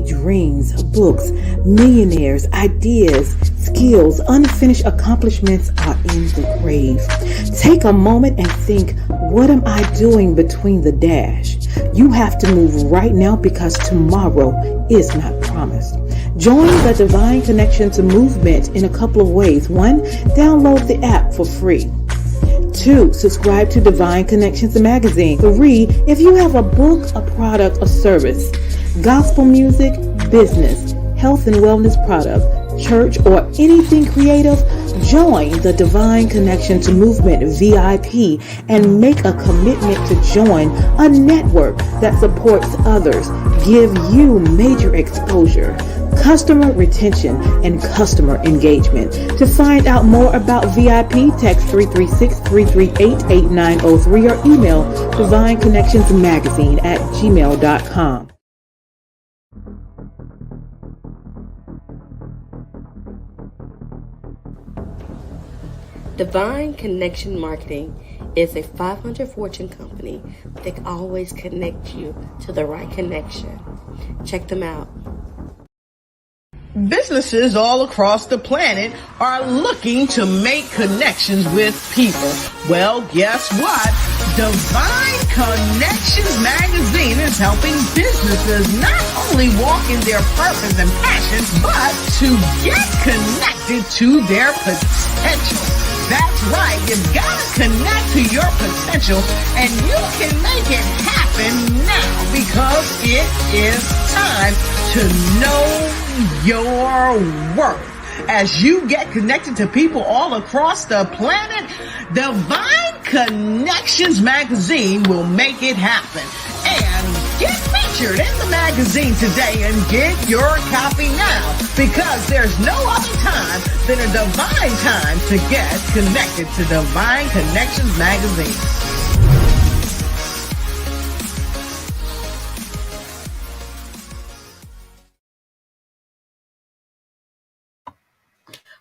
dreams, books, millionaires, ideas, skills, unfinished accomplishments are in the grave. Take a moment and think, what am I doing between the dash? You have to move right now because tomorrow is not promised. Join the Divine Connections movement in a couple of ways. 1, download the app for free. 2, subscribe to Divine Connections magazine. 3, if you have a book, a product, a service, gospel music, business, health and wellness product, church, or anything creative, join the Divine Connections movement VIP and make a commitment to join a network that supports others, give you major exposure, customer retention, and customer engagement. To find out more about VIP, text 336-338-8903 or email divineconnectionsmagazine@gmail.com. Divine Connection Marketing is a 500 Fortune company that always connect you to the right connection. Check them out. Businesses all across the planet are looking to make connections with people. Well, guess what? Divine Connections Magazine is helping businesses not only walk in their purpose and passion, but to get connected to their potential. That's right. You've got to connect to your potential, and you can make it happen now because it is time to know your worth. As you get connected to people all across the planet, Divine Connections Magazine will make it happen. And get featured in the magazine today and get your copy now, because there's no other time than a divine time to get connected to Divine Connections Magazine.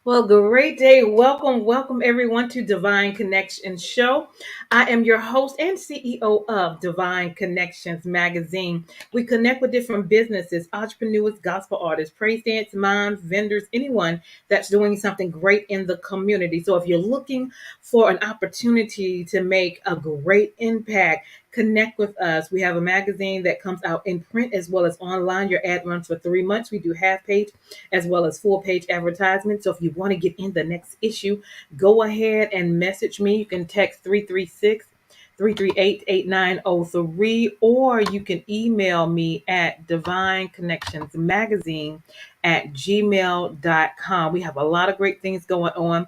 Well, great day. Welcome everyone to Divine Connections Show. I am your host and CEO of Divine Connections Magazine. We connect with different businesses, entrepreneurs, gospel artists, praise dance, moms, vendors, anyone that's doing something great in the community. So if you're looking for an opportunity to make a great impact, connect with us. We have a magazine that comes out in print as well as online. Your ad runs for 3 months. We do half page as well as full page advertisements. So if you want to get in the next issue, go ahead and message me. You can text 336-338-8903, or you can email me at divineconnectionsmagazine@gmail.com. We have a lot of great things going on.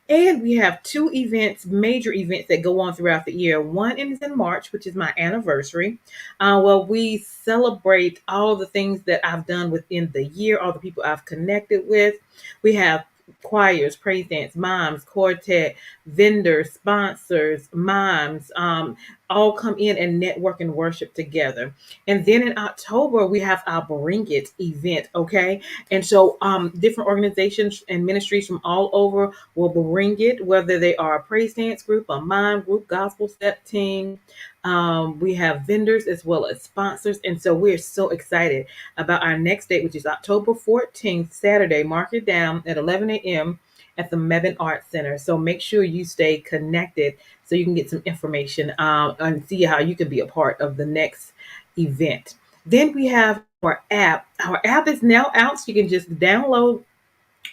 And we have 2 events, major events that go on throughout the year. One is in March, which is my anniversary. We celebrate all the things that I've done within the year, all the people I've connected with. We have choirs, praise dance, moms, quartet, vendors, sponsors, moms, all come in and network and worship together. And then in October, we have our Bring It event, okay? And so different organizations and ministries from all over will bring it, whether they are a praise dance group, a mime group, gospel step team. We have vendors as well as sponsors. And so we're so excited about our next date, which is October 14th, Saturday. Mark it down at 11 a.m. at the Mebane Arts Center. So make sure you stay connected so you can get some information and see how you can be a part of the next event. Then we have our app. Our app is now out, so you can just download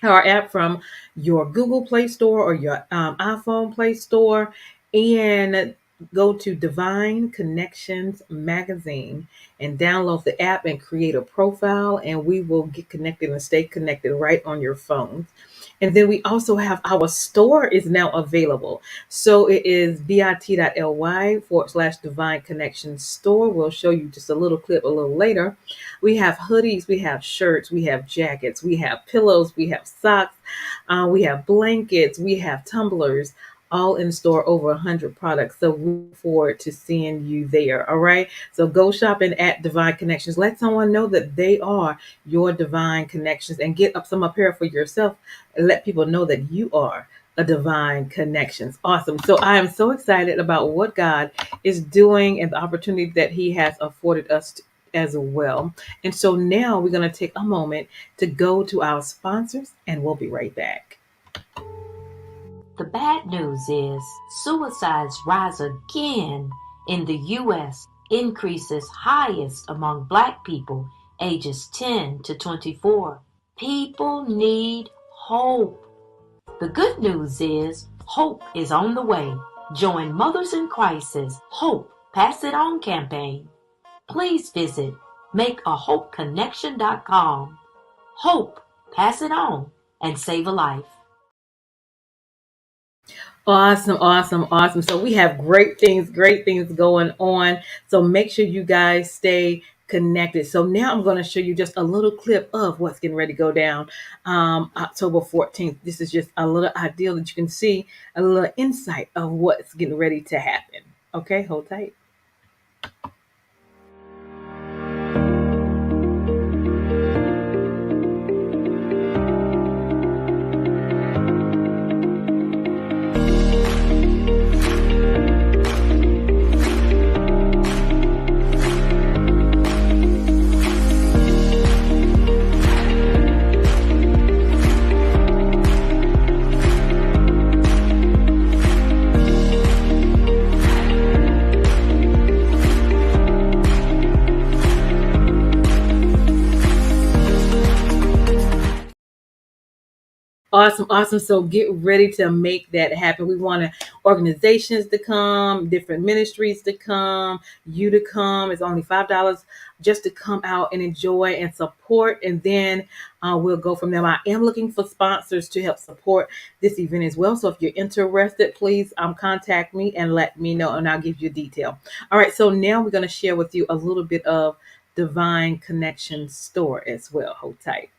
our app from your Google Play Store or your iPhone Play Store and go to Divine Connections Magazine and download the app and create a profile, and we will get connected and stay connected right on your phone. And then we also have our store is now available. So it is bit.ly/Divine Connections Store. We'll show you just a little clip a little later. We have hoodies, we have shirts, we have jackets, we have pillows, we have socks, we have blankets, we have tumblers, all in store, over 100 products. So we look forward to seeing you there. All right. So go shopping at Divine Connections. Let someone know that they are your Divine Connections, and get up some apparel for yourself and let people know that you are a Divine Connections. Awesome. So I am so excited about what God is doing and the opportunity that He has afforded us as well. And so now we're going to take a moment to go to our sponsors, and we'll be right back. The bad news is suicides rise again in the U.S., increases highest among Black people ages 10 to 24. People need hope. The good news is hope is on the way. Join Mothers in Crisis Hope Pass It On campaign. Please visit makeahopeconnection.com. Hope, pass it on, and save a life. Awesome, awesome, awesome. So we have great things going on. So make sure you guys stay connected. So now I'm going to show you just a little clip of what's getting ready to go down October 14th. This is just a little idea that you can see a little insight of what's getting ready to happen. Okay, hold tight. Awesome, awesome. So get ready to make that happen. We want organizations to come, different ministries to come, you to come. It's only $5 just to come out and enjoy and support. And then we'll go from there. I am looking for sponsors to help support this event as well. So if you're interested, please contact me and let me know, and I'll give you detail. All right. So now we're going to share with you a little bit of Divine Connections store as well. Hold tight.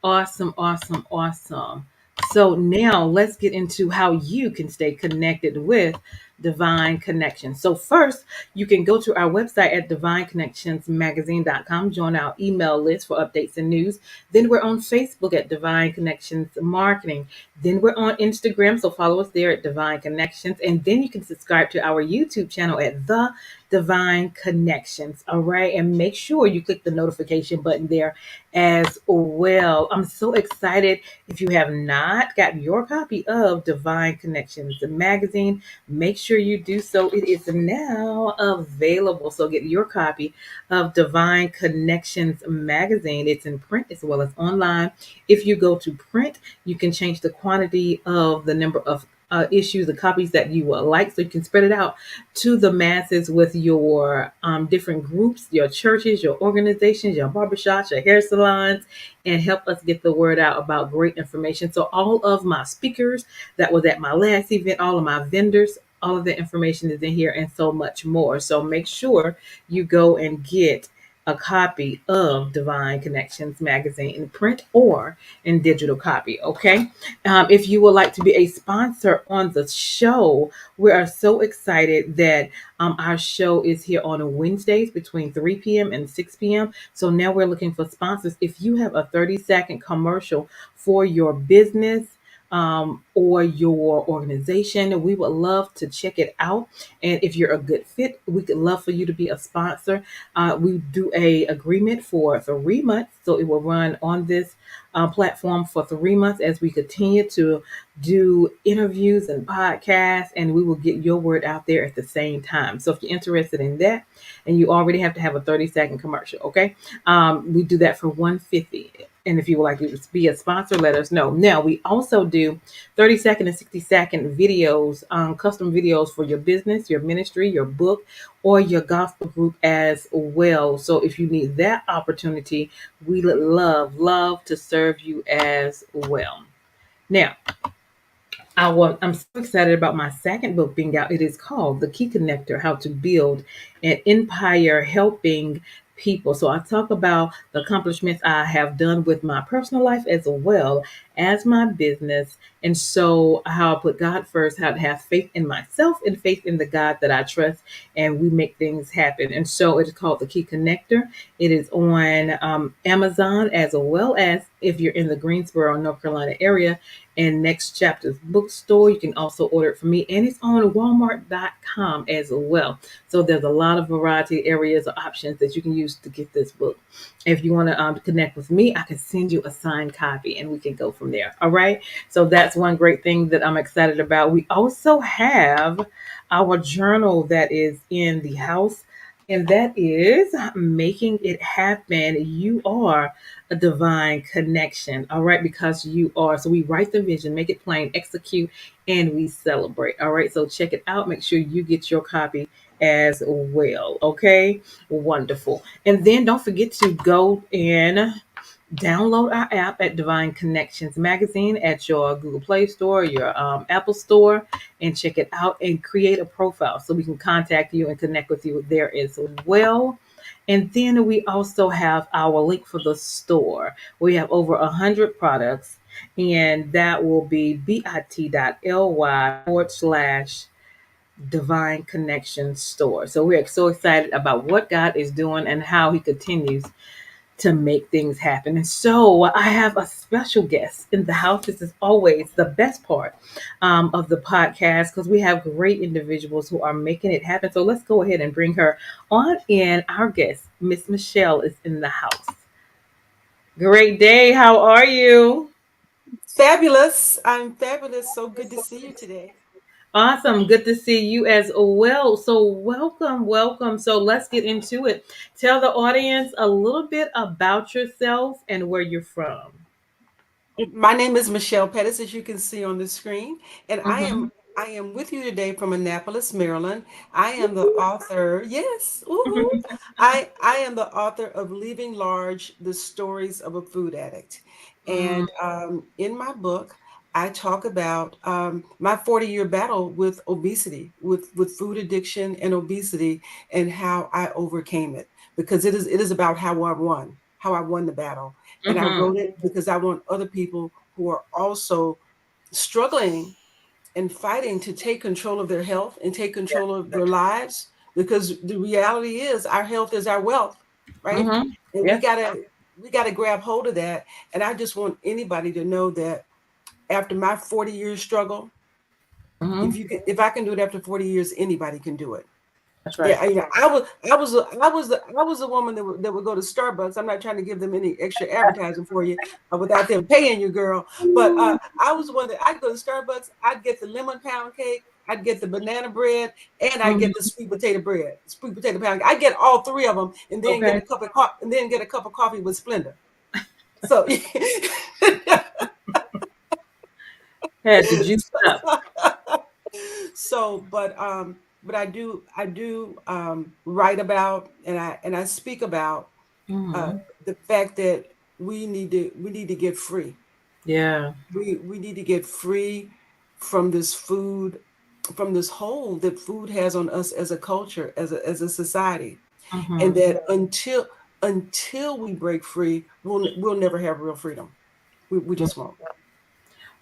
Awesome, awesome, awesome. So now let's get into how you can stay connected with Divine Connections. So first, you can go to our website at divineconnectionsmagazine.com, join our email list for updates and news. Then we're on Facebook at Divine Connections Marketing. Then we're on Instagram, so follow us there at Divine Connections. And then you can subscribe to our YouTube channel at The Divine Connections. All right. And make sure you click the notification button there as well. I'm so excited. If you have not gotten your copy of Divine Connections, the magazine, make sure you do so. It is now available. So get your copy of Divine Connections magazine. It's in print as well as online. If you go to print, you can change the quantity of the number of issues, the copies that you would like, so you can spread it out to the masses with your different groups, your churches, your organizations, your barbershops, your hair salons, and help us get the word out about great information. So all of my speakers that was at my last event, all of my vendors, all of the information is in here and so much more. So make sure you go and get a copy of Divine Connections magazine in print or in digital copy. Okay. If you would like to be a sponsor on the show, we are so excited that our show is here on Wednesdays between 3 p.m. and 6 p.m. So now we're looking for sponsors. If you have a 30-second commercial for your business, or your organization, we would love to check it out. And if you're a good fit, we could love for you to be a sponsor. We do a agreement for 3 months, so it will run on this platform for 3 months as we continue to do interviews and podcasts, and we will get your word out there at the same time. So if you're interested in that, and you already have to have a 30-second commercial, okay? We do that for $150. And if you would like to be a sponsor, let us know. Now, we also do 30-second and 60-second videos, custom videos for your business, your ministry, your book, or your gospel group as well. So if you need that opportunity, we would love to serve you as well. Now, I'm so excited about my second book being out. It is called The Key Connector: How to Build an Empire Helping People. So I talk about the accomplishments I have done with my personal life as well as my business. And so how I put God first, how to have faith in myself and faith in the God that I trust, and we make things happen. And so it is called The Key Connector. It is on Amazon, as well as if you're in the Greensboro, North Carolina area, and Next Chapter's bookstore. You can also order it from me, and it's on Walmart.com as well. So there's a lot of variety areas or options that you can use to get this book. If you want to connect with me, I can send you a signed copy, and we can go from there. All right. So that's one great thing that I'm excited about. We also have our journal that is in the house, and that is Making It Happen. You are a divine connection. All right, because you are. So we write the vision, make it plain, execute, and we celebrate. All right, so check it out. Make sure you get your copy as well. Okay, wonderful. And then don't forget to go and download our app at Divine Connections Magazine at your Google Play Store, your Apple Store, and check it out and create a profile so we can contact you and connect with you there as well. And then we also have our link for the store. We have over 100 products, and that will be bit.ly/. Divine Connection Store. So we're so excited about what God is doing and how He continues to make things happen. And so I have a special guest in the house. This is always the best part of the podcast because we have great individuals who are making it happen. So let's go ahead and bring her on in. Our guest, Miss Michelle, is in the house. Great day. How are you? Fabulous. I'm fabulous. So good to see you today. Awesome. Good to see you as well. So, welcome, welcome. So, let's get into it. Tell the audience a little bit about yourself and where you're from. My name is Michelle Pettis, as you can see on the screen, and I Mm-hmm. am I am with you today from Annapolis, Maryland. I am the author. Yes, woohoo! I am the author of Leaving Large: The Stories of a Food Addict, and in my book, I talk about my 40-year battle with obesity, with food addiction and obesity, and how I overcame it. Because it is about how I won the battle. And I Mm-hmm. wrote it because I want other people who are also struggling and fighting to take control of their health and take control of their lives. Because the reality is our health is our wealth, right? Mm-hmm. And we Yeah. gotta grab hold of that. And I just want anybody to know that after my 40 years struggle, Mm-hmm. if I can do it after 40 years, anybody can do it. That's Yeah, right. I was a woman that would go to Starbucks. I'm not trying to give them any extra advertising for you without them paying you, girl. But I was one that I'd go to Starbucks. I'd get the lemon pound cake. I'd get the banana bread, and I'd get the Mm-hmm. sweet potato pound. I get all three of them, and then get Okay. a cup of coffee, and then get a cup of coffee with Splenda. So, Had to juice up. but I do write about and I speak about uh, Mm-hmm. the fact that we need to get free. Yeah. We need to get free from this food, from this hold that food has on us as a culture, as a society, and Mm-hmm. that until we break free, we'll never have real freedom. We just won't.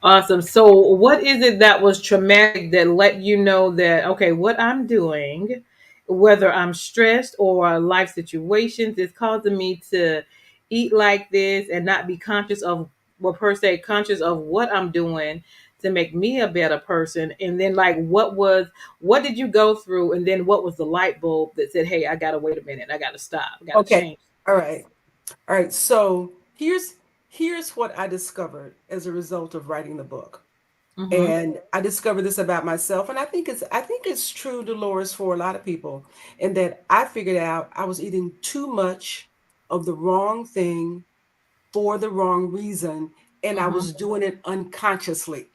Awesome. So, what is it that was traumatic that let you know that, okay, what I'm doing, whether I'm stressed or life situations, is causing me to eat like this and not be conscious of, well, per se, conscious of what I'm doing to make me a better person? And then, like, what did you go through? And then, what was the light bulb that said, hey, I got to wait a minute, I got to stop, I got to Okay. change? All right. All right. So here's what I discovered as a result of writing the book. Mm-hmm. And I discovered this about myself. And I think it's true, Dolores, for a lot of people, in that I figured out I was eating too much of the wrong thing for the wrong reason, and I Mm-hmm. was doing it unconsciously.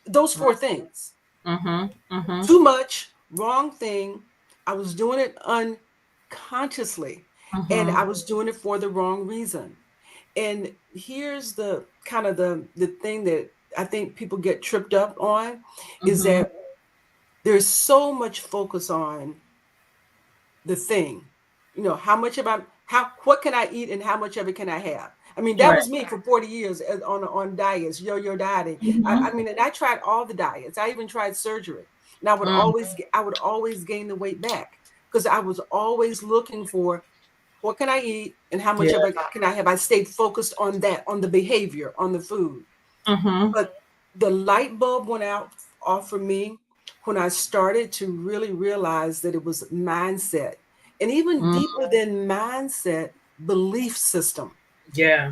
Those four things. Mm-hmm. Mm-hmm. Too much, wrong thing. I was doing it unconsciously, and Mm-hmm. I was doing it for the wrong reason. And here's the kind of the thing that I think people get tripped up on is Mhm. that there's so much focus on the thing. You know, how much about how what can I eat and how much of it can I have? I mean, that Right. was me for 40 years on diets, yo-yo dieting. Mhm. I mean, and I tried all the diets. I even tried surgery. And Mm. I would always gain the weight back because I was always looking for what can I eat and how Yeah. much of it can I have. I stayed focused on that, on the behavior, on the food. Mhm. But the light bulb went out off for me when I started to really realize that it was mindset. And even Mm. deeper than mindset, belief system. Yeah.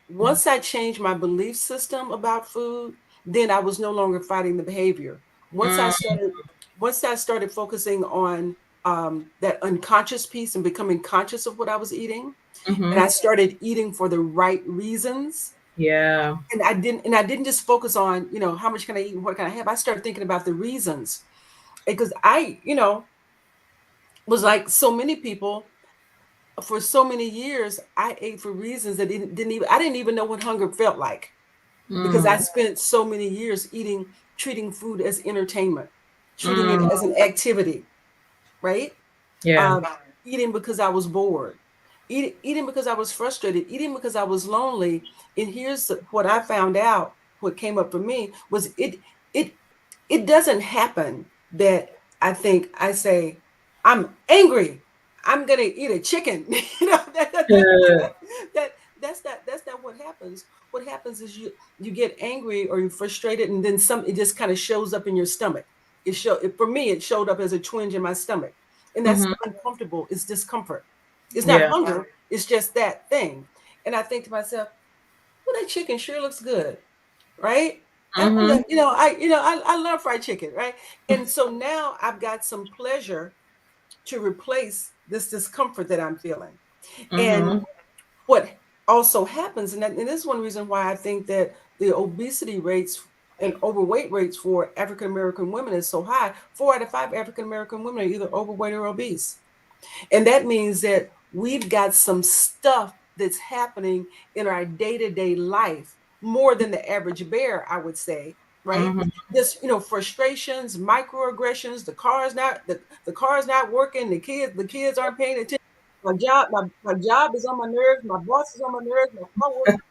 Once I changed my belief system about food, then I was no longer fighting the behavior. Once I Mm. started, once I started focusing on that unconscious piece and becoming conscious of what I was eating, and Mhm. I started eating for the right reasons, Yeah. and I didn't just focus on, you know, how much can I eat and what can I have. I started thinking about the reasons because I, you know, was like so many people for so many years. I ate for reasons that didn't even I didn't even know what hunger felt like because I Mm. spent so many years treating food as entertainment, treating it Mm. as an activity, right? Yeah. Um, eating because I was bored, eating because I was frustrated, eating because I was lonely. And what I found out, what came up for me was it it doesn't happen that I think I say, I'm angry, I'm gonna eat a chicken. You know, Uh, that that's not what happens. What happens is you get angry or you're frustrated, and then it just kind of shows up in your stomach. For me, it showed up as a twinge in my stomach, and that's mhm. uncomfortable. It's discomfort. It's not Yeah. hunger. It's just that thing. And I think to myself, well, that chicken sure looks good, right? Mhm. I love fried chicken, right? And so now I've got some pleasure to replace this discomfort that I'm feeling. And Mhm. what also happens, and this is one reason why I think that the obesity rates and overweight rates for African American women is so high. 4 out of 5 African American women are either overweight or obese. And that means that we've got some stuff that's happening in our day to day life more than the average bear, I would say, right? Mhm. Just, you know, frustrations, microaggressions, the car's not working, the kids aren't paying attention. My job is on my nerves, my boss is on my nerves, my coworkers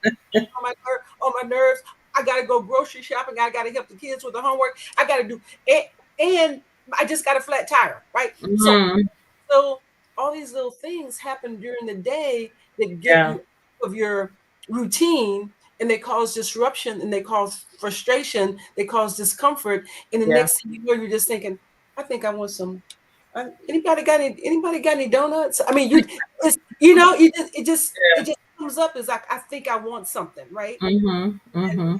on my nerves. I gotta go grocery shopping, I gotta help the kids with the homework, I gotta do it, and I just got a flat tire, right? Mhm. So all these little things happen during the day that get Yeah. you out of your routine, and they cause disruption, and they cause frustration, they cause discomfort. And the Yeah. next thing you know, you're just thinking, I think I want some. Anybody got any donuts? I mean, it just comes up as like, I think I want something, right? Mhm. Mhm.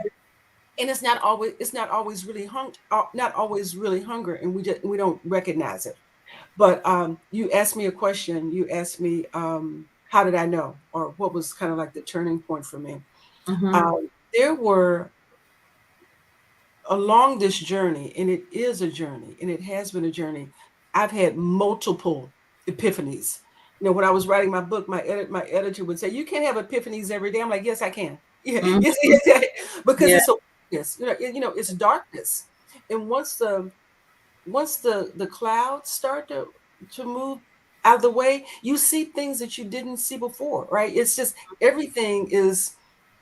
And it's not always really not always really hunger, and we don't recognize it. But you asked me a question. You asked me, how did I know, or what was kind of like the turning point for me? Mhm. There were along this journey, and it is a journey, and it has been a journey. I've had multiple epiphanies. You know, when I was writing my book, my editor would say, "You can't have epiphanies every day." I'm like, "Yes, I can." Yeah, Mhm. yes, because Yeah. it's so yes, it's darkness, and once the clouds start to move out of the way, you see things that you didn't see before, right? It's just everything is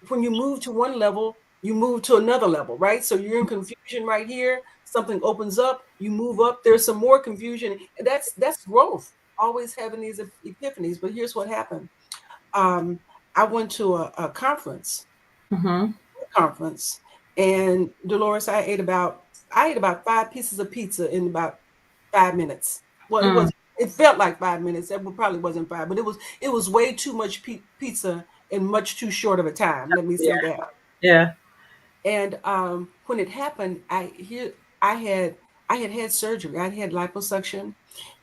when you move to one level, you move to another level, right? So you're in confusion right here, something opens up, you move up, there's some more confusion. And that's growth, always having these epiphanies. But here's what happened. Um, I went to a Mhm. conference, and Dolores, I ate about 5 pieces of pizza in about 5 minutes. Well, Mm. it felt like 5 minutes. It probably wasn't five, but it was way too much pizza in much too short of a time. Let me Yeah. say that. Yeah. And when it happened, I had had surgery. I had liposuction,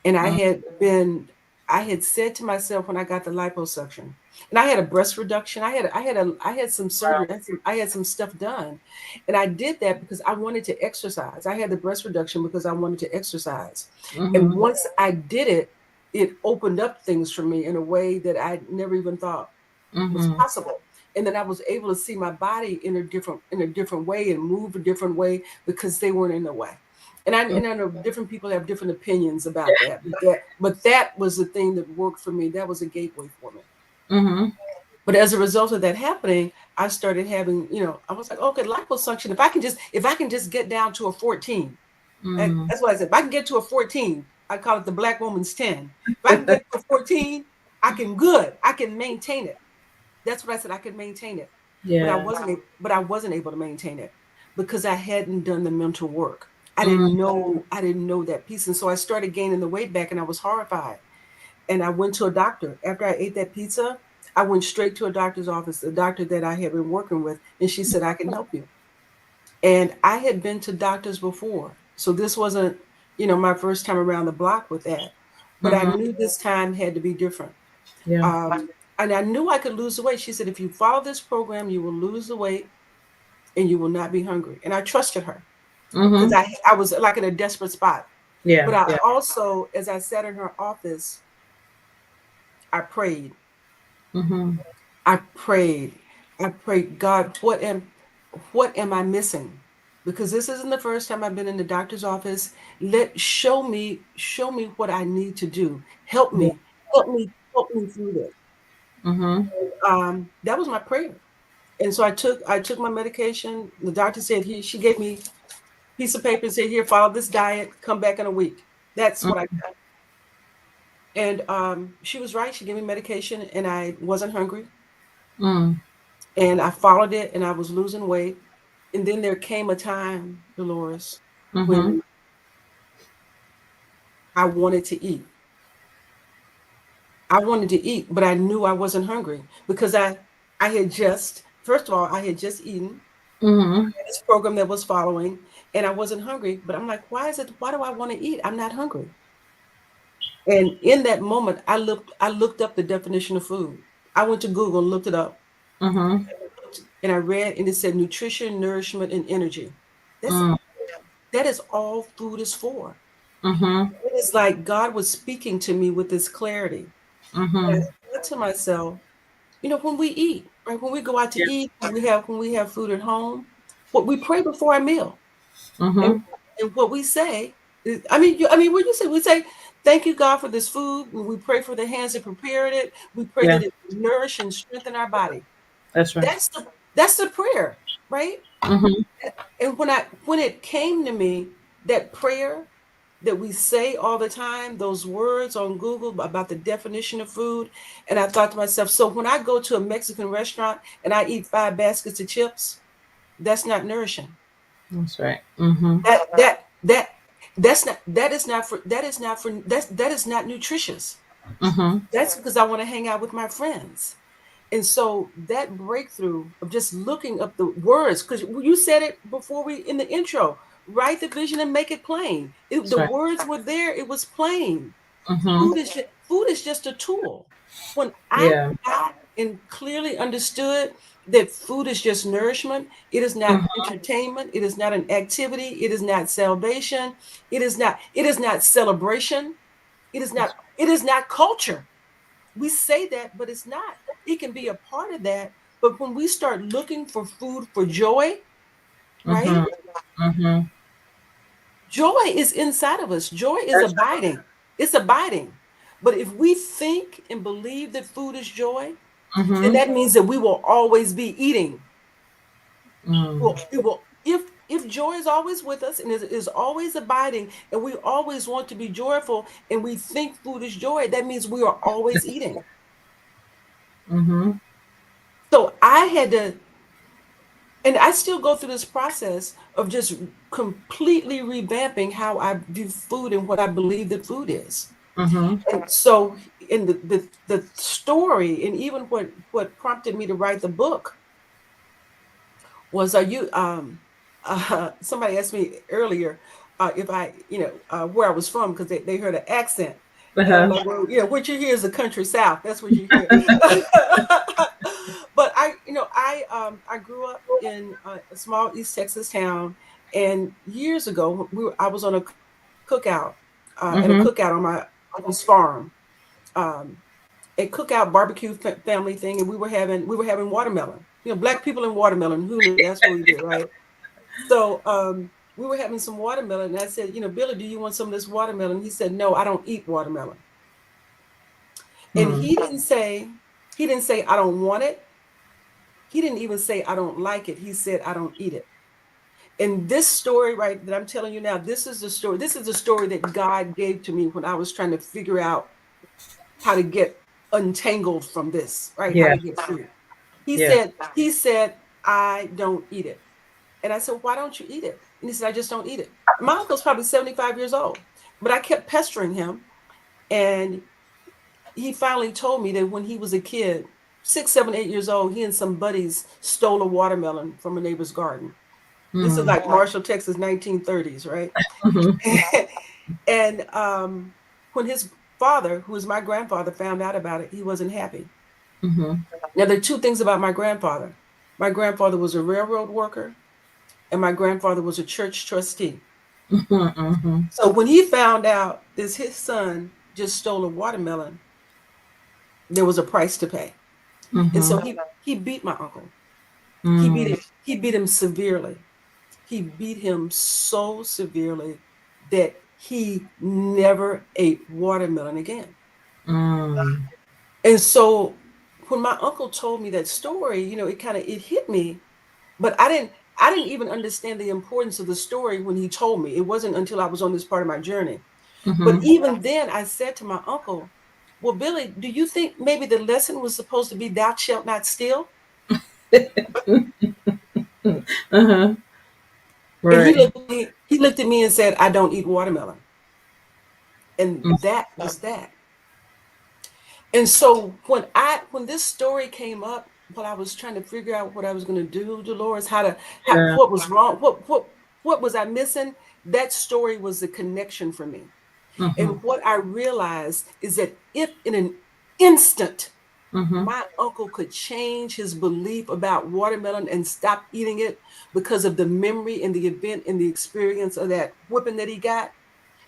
and Mm. I had said to myself when I got the liposuction, and I had a breast reduction. I had some surgery. I had some stuff done, and I did that because I wanted to exercise. I had the breast reduction because I wanted to exercise, and Mhm. once I did it, it opened up things for me in a way that I never even thought was Mhm. possible. and then I was able to see my body in a different way and move a different way because they weren't in the way. And I know different people have different opinions about that, but that was the thing that worked for me. That was a gateway for me. Mm-hmm. But as a result of that happening, I started having, I was like, okay, liposuction. If I can just get down to a 14, Mm. that's what I said. If I can get to a 14, I call it the black woman's 10. If I can get to a 14, I can maintain it. That's what I said. I could maintain it, but Yeah. I wasn't able to maintain it because I hadn't done the mental work. Mm. I didn't know that piece, and so I started gaining the weight back, and I was horrified. And I went to a doctor after I ate that pizza. I went straight to a doctor's office, the doctor that I had been working with, and she said, "I can help you." And I had been to doctors before, so this wasn't, my first time around the block with that. But I Mm-hmm. knew this time had to be different. Yeah. And I knew I could lose the weight. She said, if you follow this program, you will lose the weight and you will not be hungry. And I trusted her because Mm-hmm. I was like in a desperate spot. Yeah. But I Yeah. also, as I sat in her office, I prayed. Mm-hmm. I prayed. I prayed, God, what am I missing? Because this isn't the first time I've been in the doctor's office. Show me what I need to do. Help Yeah. me, help me through this. Mm-hmm. That was my prayer. And so I took my medication. The doctor said she gave me a piece of paper and said, here, follow this diet, come back in a week. That's what I and she was right. She gave me medication and I wasn't hungry. Mm. And I followed it and I was losing weight. And then there came a time, Dolores, Mm-hmm. when I wanted to eat. I wanted to eat, but I knew I wasn't hungry because I had just first of all, I had just eaten Mm-hmm. this program that was following and I wasn't hungry, but I'm like, why do I want to eat? I'm not hungry. And in that moment, I looked up the definition of food. I went to Google and looked it up Mm-hmm. and I read and it said nutrition, nourishment, and energy. That's Mm. that is all food is for. Mm-hmm. It is like God was speaking to me with this clarity. And I Mm-hmm. thought to myself, when we eat, right? When we go out to Yeah. eat, when we have food at home, what we pray before our meal. And Mm-hmm. and what we say is, what you say, we say, thank you, God, for this food. We pray for the hands that prepared it. We pray Yeah. that it nourish and strengthen our body. That's right. That's the prayer, right? Mm-hmm. And when it came to me, that prayer that we say all the time, those words on Google about the definition of food, and I thought to myself, so when I go to a Mexican restaurant and I eat 5 baskets of chips, that's not nourishing. That's right. Mm-hmm. That that that that is not nutritious. Mm-hmm. That's because I want to hang out with my friends. And so that breakthrough of just looking up the words, because you said it before we in the intro, write the vision and make it plain. That's The right. words were there, it was plain. Mm-hmm. Food is just a tool. When I Yeah. got and clearly understood that food is just nourishment, it is not Mm-hmm. entertainment, it is not an activity, it is not salvation, it is not celebration, it is not culture. We say that, but it's not. It can be a part of that, but when we start looking for food for joy, right? Mm-hmm. Mm-hmm. Joy is inside of us. Joy is That's abiding. It's abiding. But if we think and believe that food is joy, right. then Mm-hmm. that means that we will always be eating. Mm. Well, it will if joy is always with us and is always abiding, and we always want to be joyful, and we think food is joy, that means we are always eating. Mm-hmm. So I had to, and I still go through this process of just completely revamping how I view food and what I believe that food is. Mm-hmm. And so in the story, and even what prompted me to write the book was, are you somebody asked me earlier if I, where I was from, because they heard an accent. And I'm Uh-huh. like, well, what you hear is the country South. That's what you hear. But I grew up in a small East Texas town, and years ago I was on a cookout, at a Mm-hmm. cookout on my uncle's farm. Um, a cookout barbecue family thing, and we were having watermelon. Black people and watermelon. Who knew? That's what we did, right? So we were having some watermelon, and I said, Billy, do you want some of this watermelon? He said, no, I don't eat watermelon. And Mm. he didn't say I don't want it. He didn't even say I don't like it. He said I don't eat it. And this story, right, that I'm telling you now, this is the story. This is the story that God gave to me when I was trying to figure out how to get untangled from this, right? How Yeah. to get free. He Yeah. said, he said, I don't eat it. And I said, why don't you eat it? And he said, I just don't eat it. My uncle's probably 75 years old, but I kept pestering him. And he finally told me that when he was a kid, 6, 7, 8 years old, he and some buddies stole a watermelon from a neighbor's garden. This is Mm. like Marshall, Texas, 1930s, right? Mhm. And when his father, who was my grandfather, found out about it, he wasn't happy. Mhm. Now, there are two things about my grandfather. My grandfather was a railroad worker, and my grandfather was a church trustee. Mhm. Mhm. So when he found out this his son just stole a watermelon, there was a price to pay. And so Mhm. he beat my uncle. He beat Mm. him, he beat him severely. He beat him so severely that he never ate watermelon again. Mm. And so when my uncle told me that story, it hit me, but I didn't even understand the importance of the story when he told me. It wasn't until I was on this part of my journey. But Mhm. even then I said to my uncle, well, Billy, do you think maybe the lesson was supposed to be thou shalt not steal? Uh-huh. And Right. he looked at me and said, I don't eat watermelon. And Mm. that was that. And so when this story came up, while I was trying to figure out what I was going to do, Dolores, Yeah. what was wrong, what was I missing? That story was the connection for me. Mhm. And what I realized is that if in an instant Mhm. my uncle could change his belief about watermelon and stop eating it because of the memory and the event and the experience of that whipping that he got,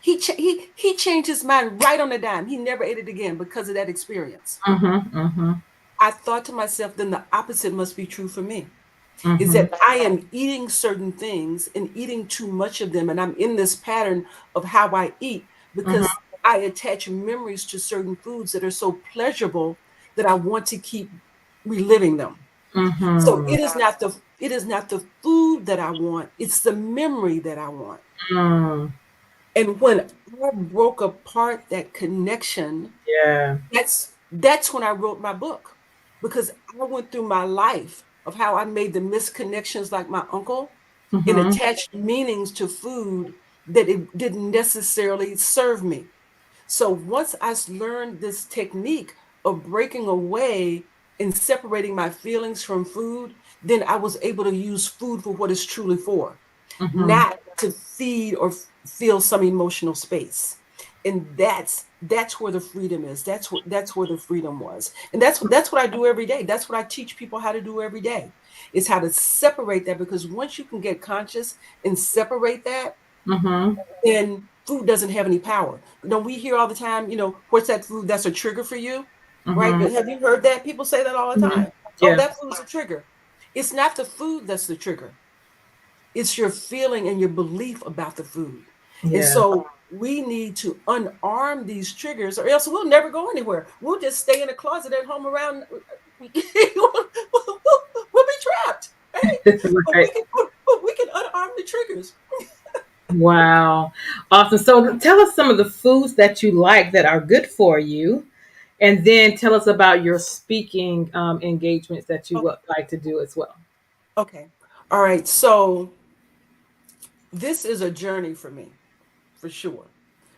he changed his mind right on the dime. He never ate it again because of that experience. Mhm. Mhm. I thought to myself, then the opposite must be true for me. Is Mhm. that I am eating certain things and eating too much of them. And I'm in this pattern of how I eat Mhm. because I attach memories to certain foods that are so pleasurable that I want to keep reliving them. So Mhm. it is not the food that I want, it's the memory that I want. Mm. And when I broke apart that connection, Yeah. that's when I wrote my book, because I went through my life of how I made the misconnections like my uncle and Mhm. attached meanings to food that it didn't necessarily serve me. So once learned this technique of breaking away and separating my feelings from food, then I was able to use food for what it's truly for, Mhm. not to feed or fill some emotional space. And that's where the freedom is. That's where the freedom was. And that's what I do every day. That's what I teach people how to do every day. Is how to separate that, because once you can get conscious and separate that, Mhm. then food doesn't have any power. Don't we hear all the time, what's that food that's a trigger for you? Right? Mhm. Have you heard that? People say that all the Mhm. time. Oh, Yeah. that food's a trigger. It's not the food that's the trigger. It's your feeling and your belief about the food. And Yeah. so we need to unarm these triggers, or else we'll never go anywhere. We'll just stay in a closet at home around. we'll be trapped, right? But Right. we can unarm the triggers. Wow. Awesome. So tell us some of the foods that you like that are good for you. And then tell us about your speaking engagements that you would Okay. like to do as well. Okay. All right. So this is a journey for me, for sure,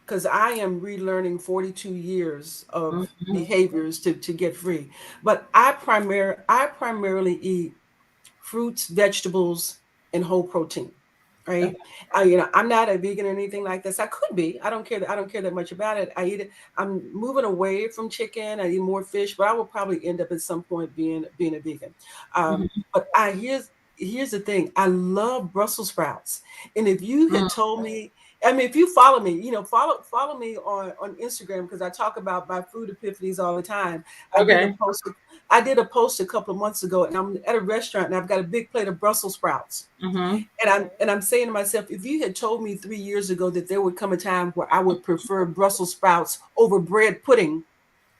because I am relearning 42 years of Mhm. behaviors to get free. But I primarily eat fruits, vegetables, and whole protein. Right? I'm not a vegan or anything like this. I could be. I don't care that much about it. I eat it. I'm moving away from chicken. I eat more fish, but I will probably end up at some point being a vegan. Mhm. But here's the thing. I love Brussels sprouts. And if you had told me I mean, if you follow me, follow me on Instagram because I talk about my food epiphanies all the time. I did a Okay. post. I did a post a couple of months ago, and I'm at a restaurant, and I've got a big plate of Brussels sprouts, Mm-hmm. and I'm saying to myself, if you had told me 3 years ago that there would come a time where I would prefer Brussels sprouts over bread pudding,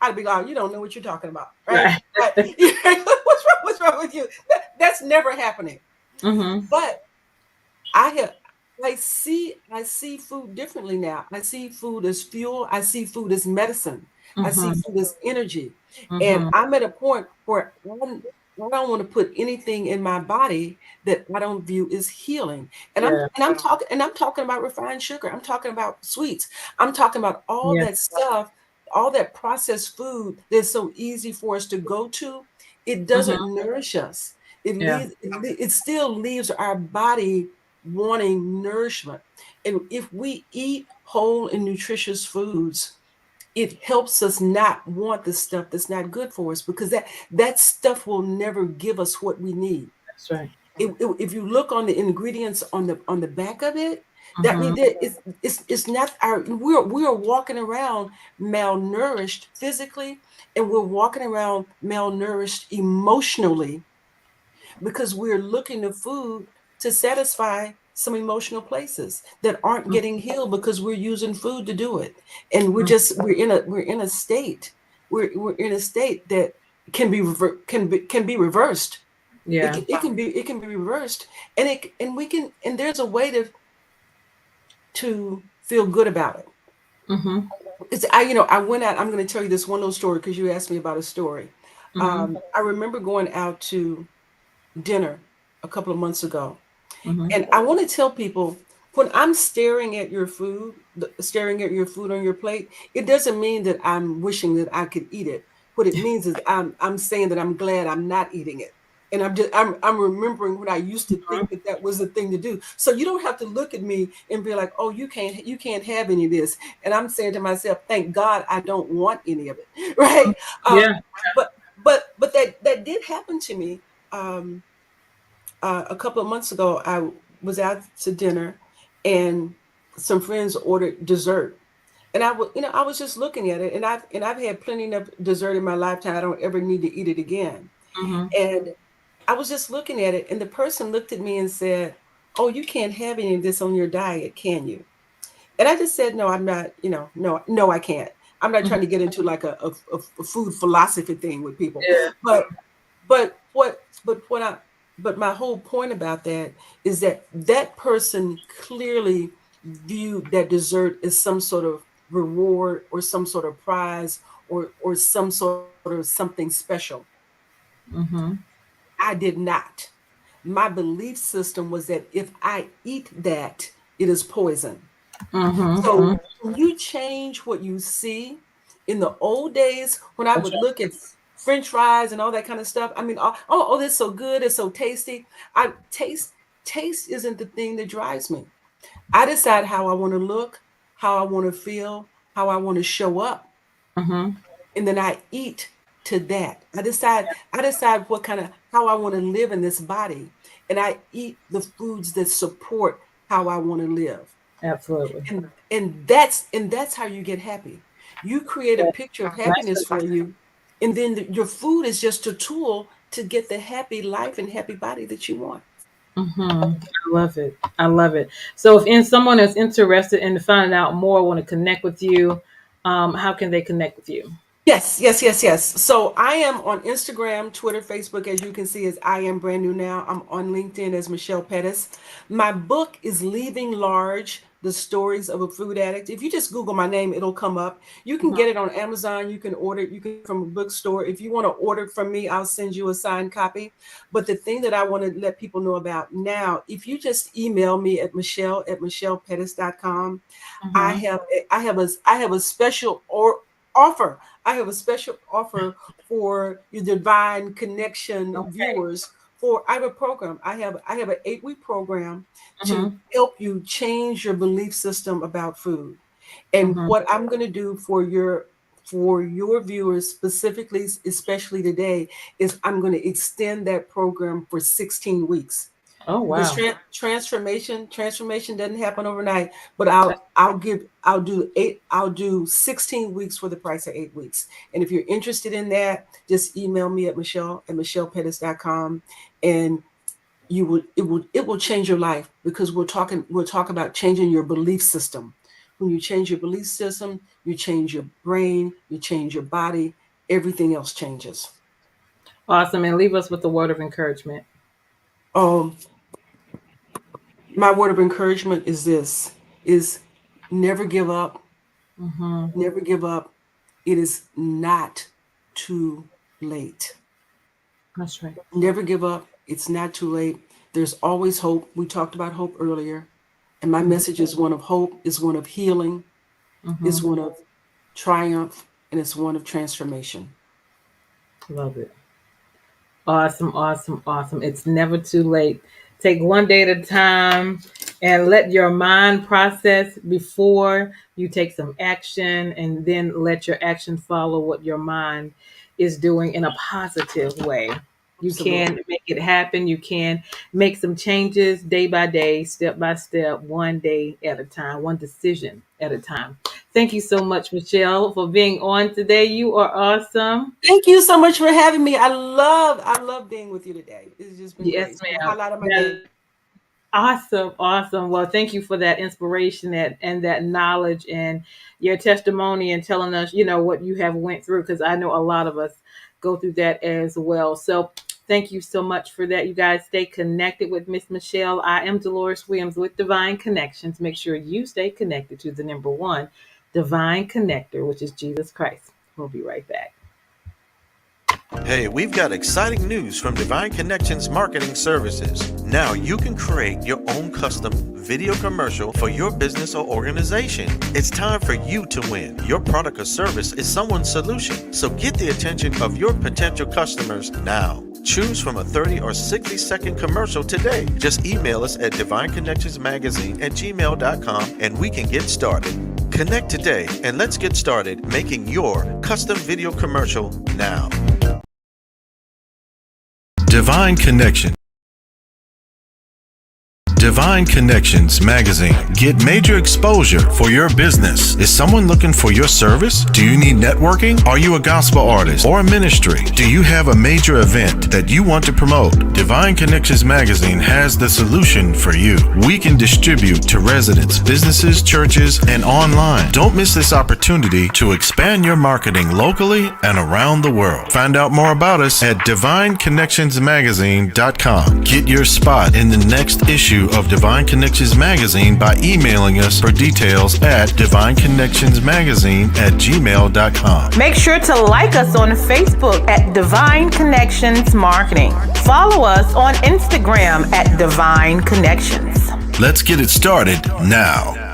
I'd be like, you don't know what you're talking about, right? Right. What's wrong with you? That's never happening. Mm-hmm. But I have I see food differently now. I see food as fuel. I see food as medicine. I see Mm-hmm. food as energy. And Mm-hmm. I'm at a point where I don't want to put anything in my body that I don't view as healing. And I'm Yeah. and I'm talking and I'm talking about refined sugar. I'm talking about sweets. I'm talking about all Yeah. that stuff, all that processed food that's so easy for us to go to. It doesn't Mm-hmm. nourish us. Yeah. It still leaves our body wanting nourishment. And if we eat whole and nutritious foods, it helps us not want the stuff that's not good for us because that stuff will never give us what we need. That's right. If you look on the ingredients on the back of it, that Mm-hmm. means that it's not our we are walking around malnourished physically, and we're walking around malnourished emotionally because we're looking to food to satisfy some emotional places that aren't getting healed because we're using food to do it. And Mm-hmm. we're in a state we're in a state that can be reversed. Yeah. It can be reversed, and we can, and there's a way to feel good about it. Mm-hmm. It's I went out. I'm going to tell you this one little story because you asked me about a story. Mm-hmm. I remember going out to dinner a couple of months ago. Mm-hmm. And I want to tell people, when I'm staring at your food, staring at your food on your plate, it doesn't mean that I'm wishing that I could eat it. What it means is I'm saying that I'm glad I'm not eating it. And I'm remembering when I used to think that that was the thing to do. So you don't have to look at me and be like, "Oh, you can't have any of this." And I'm saying to myself, "Thank God I don't want any of it." Right? Yeah. Um, but that did happen to me. Um, a couple of months ago, I was out to dinner, and some friends ordered dessert, and I was just looking at it, and I've had plenty of dessert in my lifetime. I don't ever need to eat it again. Mm-hmm. And I was just looking at it, and the person looked at me and said, "Oh, you can't have any of this on your diet, can you?" And I just said, "No, I'm not. No, I can't." I'm not trying to get into like a food philosophy thing with people, Yeah. but but what but what I but my whole point about that is that that person clearly viewed that dessert as some sort of reward or some sort of prize or some sort of something special. Mm-hmm. I did not. My belief system was that if I eat that, it is poison. Mm-hmm. So when you change what you see, in the old days when I That's would look at French fries and all that kind of stuff, I mean, oh, this is so good, it's so tasty. I taste isn't the thing that drives me. I decide how I want to look, how I want to feel, how I want to show up, right. Mm-hmm. and then I eat to that. I decide what kind of how I want to live in this body, and I eat the foods that support how I want to live. Absolutely. And that's how you get happy. You create a Yeah. picture of happiness Nicely. for you, and then your food is just a tool to get the happy life and happy body that you want. Mm-hmm. I love it. I love it. So, if someone is interested in finding out more, want to connect with you, how can they connect with you? Yes, yes, yes, yes. So I am on Instagram, Twitter, Facebook, as you can see, as I am brand new now. I'm on LinkedIn as Michelle Pettis. My book is Leaving Large: The Stories of a Food Addict. If you just Google my name, it'll come up. You can Mm-hmm. get it on Amazon. You can order it. You can from a bookstore. If you want to order it from me, I'll send you a signed copy. But the thing that I want to let people know about now, if you just email me at michelle@michellepettis.com, I Mm-hmm. have I have a special offer. I have a special offer for your divine connection Okay. viewers. For I have a program. I have an 8-week program to Mm-hmm. help you change your belief system about food. And Mm-hmm. what I'm going to do for your viewers specifically, especially today, is I'm going to extend that program for 16 weeks. Oh, Because wow. transformation doesn't happen overnight. But That's I'll do 16 weeks for the price of 8 weeks. And if you're interested in that, just email me at Michelle@michellepettis.com, and it will change your life, because we're talking about changing your belief system. When you change your belief system, you change your brain, you change your body, everything else changes. awesome. And leave us with a word of encouragement. Um, my word of encouragement is this: is never give up, Hmm. never give up. It is not too late. That's right. Never give up. It's not too late. There's always hope. We talked about hope earlier. And my Hmm. message is one of hope, is one of healing, Hmm. is one of triumph, and it's one of transformation. Love it. Awesome, awesome, awesome. It's never too late. Take one day at a time and let your mind process before you take some action, and then let your action follow what your mind is doing in a positive way. You can Absolutely. make it happen. You can make some changes day by day, step by step, one day at a time, one decision at a time. Thank you so much, Michelle, for being on today. You are awesome. Thank you so much for having me. I love being with you today. It's just been great. Yes, It's been a ma'am. highlight of my That day. awesome, awesome. Well, thank you for that inspiration and that knowledge and your testimony and telling us, what you have went through, because I know a lot of us go through that as well. So thank you so much for that. You guys stay connected with Miss Michelle. I am Deloris Williams with Divine Connections. Make sure you stay connected to the number one divine connector, which is Jesus Christ. We'll be right back. Hey, we've got exciting news from Divine Connections Marketing Services. Now you can create your own custom video commercial for your business or organization. It's time for you to win. Your product or service is someone's solution, so get the attention of your potential customers now. Choose from a 30 or 60-second commercial today. Just email us at divineconnectionsmagazine@gmail.com and we can get started. Connect today and let's get started making your custom video commercial now. Divine Connection. Divine Connections Magazine. Get major exposure for your business. Is someone looking for your service? Do you need networking? Are you a gospel artist or a ministry? Do you have a major event that you want to promote? Divine Connections Magazine has the solution for you. We can distribute to residents, businesses, churches, and online. Don't miss this opportunity to expand your marketing locally and around the world. Find out more about us at divineconnectionsmagazine.com. Get your spot in the next issue of Divine Connections Magazine by emailing us for details at divineconnectionsmagazine@gmail.com. Make sure to like us on Facebook at Divine Connections Marketing. Follow us on Instagram at Divine Connections. Let's get it started now.